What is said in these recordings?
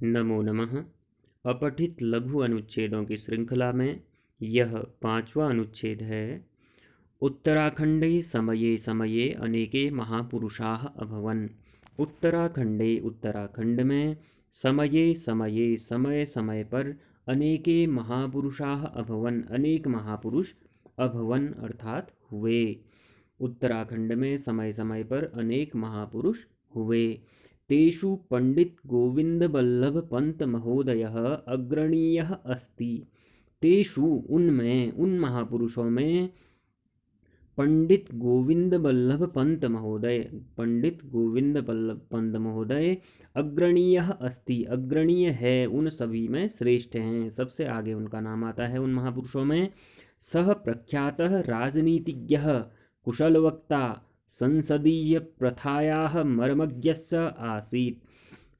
नमो नमः। अपठित लघु अनुच्छेदों की श्रृंखला में यह 5वां अनुच्छेद है। उत्तराखंडे समये समये अनेके महापुरुषाः अभवन्। उत्तराखंडे उत्तराखंड में समये समये समय समय पर अनेके महापुरुषाः अभवन् अनेक महापुरुष अभवन् अर्थात हुए। उत्तराखंड में समय समय पर अनेक महापुरुष हुए। तेषु पंडित गोविंद बल्लभ पंत महोदयः अग्रणीयः अस्ति। तेषु उनमें उन महापुरुषों में पंडित गोविंद बल्लभ पंत महोदय अग्रणीयः अस्ति अग्रणीय है, उन सभी में श्रेष्ठ हैं, सबसे आगे उनका नाम आता है उन महापुरुषों में। सह प्रख्यातः राजनीतिज्ञः कुशलवक्ता संसदीय प्रथायाः मर्मज्ञश्च आसीत्।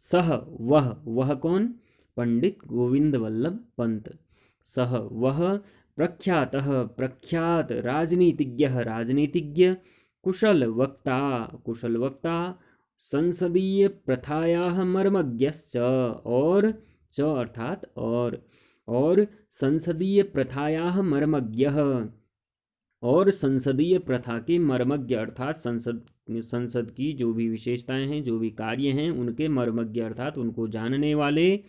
सह वह कौन? पंडित गोविंद बल्लभ पंत। सह वह प्रख्यातः प्रख्यात राजनीतिज्ञः राजनीतिज्ञ कुशल वक्ता संसदीय प्रथायाः मर्मज्ञश्च और च अर्थात और संसदीय प्रथायाः मर्मज्ञः और संसदीय प्रथा के मर्मज्ञ अर्थात संसद की जो भी विशेषताएं हैं, जो भी कार्य हैं, उनके मर्मज्ञ अर्थात उनको जानने वाले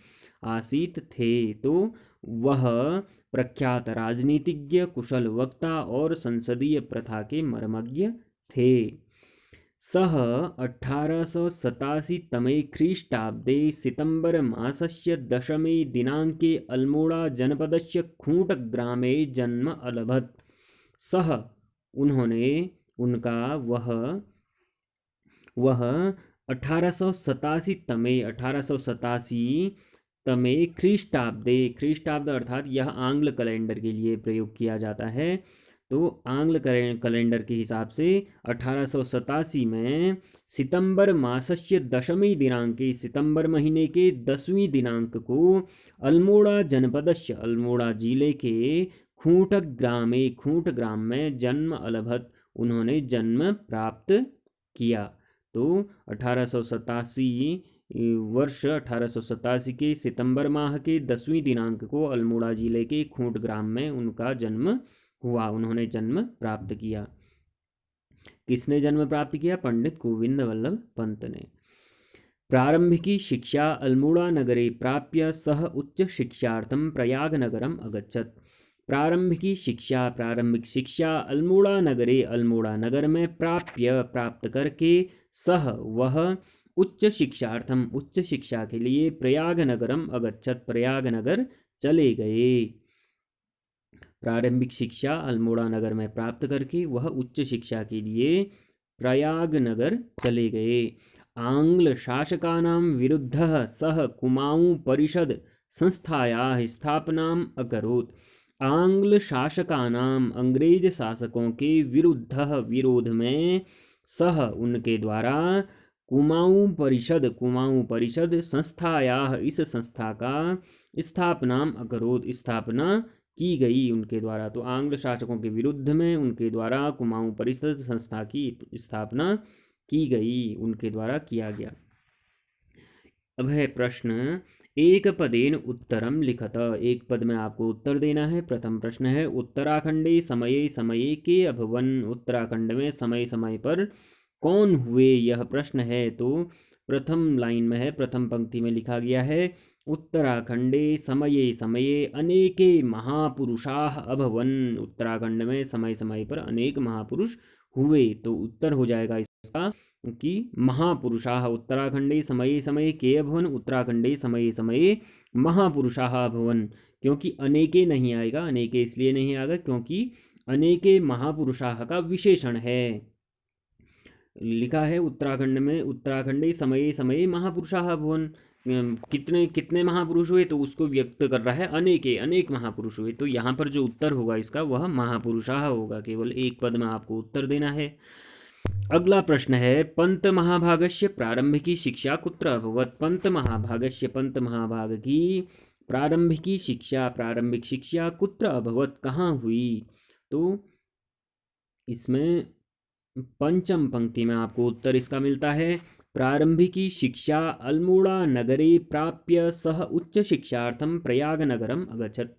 आसीत थे। तो वह प्रख्यात राजनीतिज्ञ कुशल वक्ता और संसदीय प्रथा के मर्मज्ञ थे। सः 1887 तमे ख्रीष्टाब्दे सितंबर मासस्य 10मे दिनांके अल्मोड़ा जनपदस्य खूंटग्रामे जन्म अलभत। सह उन्होंने उनका वह 1887 तमे ख्रीष्टाब्द अर्थात यह आंग्ल कैलेंडर के लिए प्रयोग किया जाता है। तो आंग्ल कैलेंडर के हिसाब से 1887 में सितंबर मासस्य 10वें दिनांके सितंबर महीने के 10वें दिनांक को अल्मोड़ा जनपदस्य अल्मोड़ा जिले के खूंट ग्राम में जन्म अलभत उन्होंने जन्म प्राप्त किया। तो 1887 के सितंबर माह के 10वें दिनांक को अल्मोड़ा जिले के खूंट ग्राम में उनका जन्म हुआ, उन्होंने जन्म प्राप्त किया। किसने जन्म प्राप्त किया? पंडित गोविंद बल्लभ पंत ने। प्रारंभिकी शिक्षा अल्मोड़ा नगरे प्राप्य सह उच्च शिक्षार्थं प्रयाग नगरम अगच्छत। प्रारंभिक शिक्षा अल्मोड़ा नगर में प्राप्त करके सह वह उच्च शिक्षा के लिए प्रयाग नगरम अगच्छत प्रयाग नगर चले गए। प्रारंभिक शिक्षा अल्मोड़ा नगर में प्राप्त करके वह उच्च शिक्षा के लिए प्रयाग नगर चले गए। आंग्ल शासकानां विरुद्धः सह कुमाऊं परिषद संस्थायाः स्थापनाम् अकरोत्। आंग्ल शासकानाम अंग्रेज शासकों के विरोध में सह उनके द्वारा कुमाऊं परिषद संस्थायाः इस संस्था का स्थापनाम अकरोत् स्थापना की गई उनके द्वारा। तो आंग्ल शासकों के विरुद्ध में उनके द्वारा कुमाऊं परिषद संस्था की स्थापना की गई, उनके द्वारा किया गया। अब है प्रश्न एक पदेन उत्तरम लिखत। एक पद में आपको उत्तर देना है। प्रथम प्रश्न है उत्तराखंडे समये समये के अभवन। उत्तराखंड में समय समय पर कौन हुए, यह प्रश्न है। तो प्रथम लाइन में है, प्रथम पंक्ति में लिखा गया है उत्तराखंडे समये समये अनेके महापुरुषाः अभवन्। उत्तराखंड में समय समय पर अनेक महापुरुष हुए। तो उत्तर हो जाएगा इसका कि महापुरुषाः उत्तराखंडे समये समये के अभवन, उत्तराखंडे समये समये महापुरुषाः अभवन्। क्योंकि अनेके नहीं आएगा, अनेके इसलिए नहीं आएगा क्योंकि अनेके महापुरुषाः का विशेषण है। लिखा है उत्तराखंड में उत्तराखंडे समये समये महापुरुषाः अभवन्। कितने महापुरुष हुए, तो उसको व्यक्त कर रहा है अनेक महापुरुष हुए। तो यहाँ पर जो उत्तर होगा इसका वह महापुरुषाः होगा। केवल एक पद में आपको उत्तर देना है। अगला प्रश्न है पंत महाभागस्य प्रारंभिकी शिक्षा कुत्र अभवत्। पंत महाभाग की प्रारंभिक शिक्षा कुत्र अभवत्, कहाँ हुई। तो इसमें पंचम पंक्ति में आपको उत्तर इसका मिलता है। प्रारंभिकी शिक्षा अल्मोड़ा नगरे प्राप्य सः उच्च शिक्षार्थं प्रयागनगरम् अगच्छत्।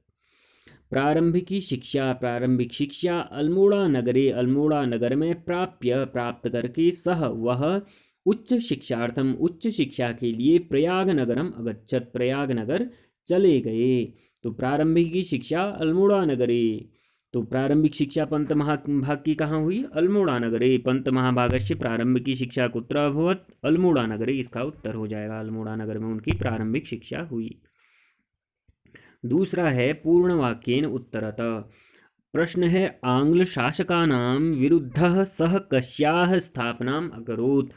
प्रारंभिक शिक्षा अल्मोड़ा नगर में प्राप्त करके सह वह उच्च शिक्षा के लिए प्रयाग नगरम अगच्छत, प्रयाग नगर चले गए। तो प्रारंभिक शिक्षा अल्मोड़ा नगरे, तो प्रारंभिक शिक्षा पंत महाभाग की कहाँ हुई? अल्मोड़ा नगरे। पंत महाभागस्य प्रारंभिक शिक्षा कुत्र अभवत? अल्मोड़ा नगरे। इसका उत्तर हो जाएगा, अल्मोड़ा नगर में उनकी प्रारंभिक शिक्षा हुई। दूसरा है पूर्णवाक्येन उत्तरतः। प्रश्न है आंग्ल शासकानां विरुद्धः सः कस्याः स्थापनाम् अकरोत्।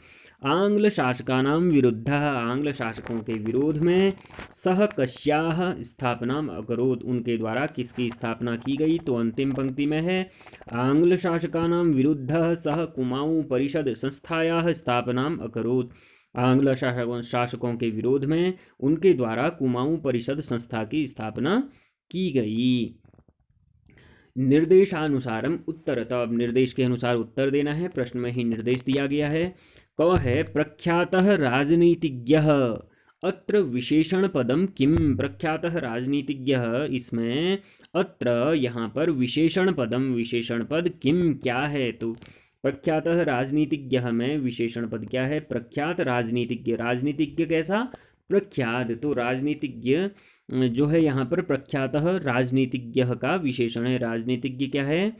आंग्ल शासकानां विरुद्धः, आंग्ल शासकों के विरोध में, सः कस्याः स्थापनाम् अकरोत्, उनके द्वारा किसकी स्थापना की गई? तो अंतिम पंक्ति में है आंग्ल शासकानां विरुद्धः सः कुमाऊं परिषद संस्थायाः स्थापनाम् अकरोत्। आंग्ल शासकों के विरोध में उनके द्वारा कुमाऊं परिषद संस्था की स्थापना की गई। निर्देशानुसारम उत्तरतः, अब निर्देश के अनुसार उत्तर देना है। प्रश्न में ही निर्देश दिया गया है। क है प्रख्यातः राजनीतिज्ञः, अत्र विशेषण पदम किम? प्रख्यातः राजनीतिज्ञः, इसमें अत्र यहाँ पर विशेषण पदम, विशेषण पद किम क्या है? तो प्रख्यातः राजनीतिज्ञ में विशेषण पद क्या है? प्रख्यात राजनीतिज्ञ। राजनीतिज्ञ कैसा? प्रख्यात। तो राजनीतिज्ञ जो है यहाँ पर प्रख्यातः राजनीतिज्ञ का विशेषण है। राजनीतिज्ञ क्या है?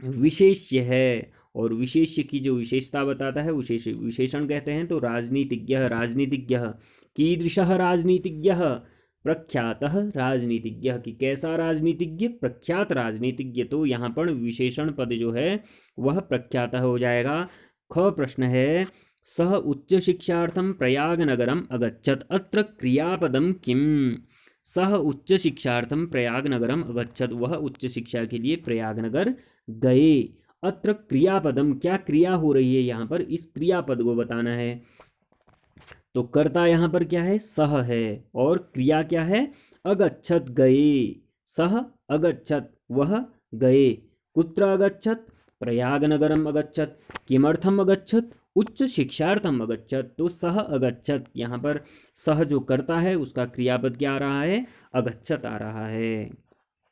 विशेष्य है, और विशेष्य की जो विशेषता बताता है विशेषण कहते हैं। तो राजनीतिज्ञ कीदृशः राजनीतिज्ञ? प्रख्यातः राजनीतिज्ञ, की कैसा राजनीतिज्ञ? प्रख्यात राजनीतिज्ञ। तो यहाँ पर विशेषण पद जो है वह प्रख्यातः हो जाएगा। ख प्रश्न है सह उच्च शिक्षार्थं प्रयाग नगरम अगच्छत, अत्र क्रियापदम किम? सह उच्च शिक्षार्थं प्रयाग नगरम अगच्छत, वह उच्च शिक्षा के लिए प्रयागनगर गए। अत्र क्रियापदम, क्या क्रिया हो रही है यहाँ पर? इस क्रियापद को बताना है। तो कर्ता यहाँ पर क्या है? सह है, और क्रिया क्या है? अगच्छत, गए। सह अगच्छत, वह गए। कुत्र अगच्छत? प्रयागनगरम अगच्छत। किमर्थम अगच्छत? उच्च शिक्षार्थम अगच्छत। तो सह अगच्छत, यहाँ पर सह जो कर्ता है उसका क्रियापद क्या आ रहा है? अगच्छत आ रहा है।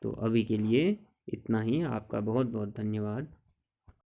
तो अभी के लिए इतना ही। आपका बहुत बहुत धन्यवाद।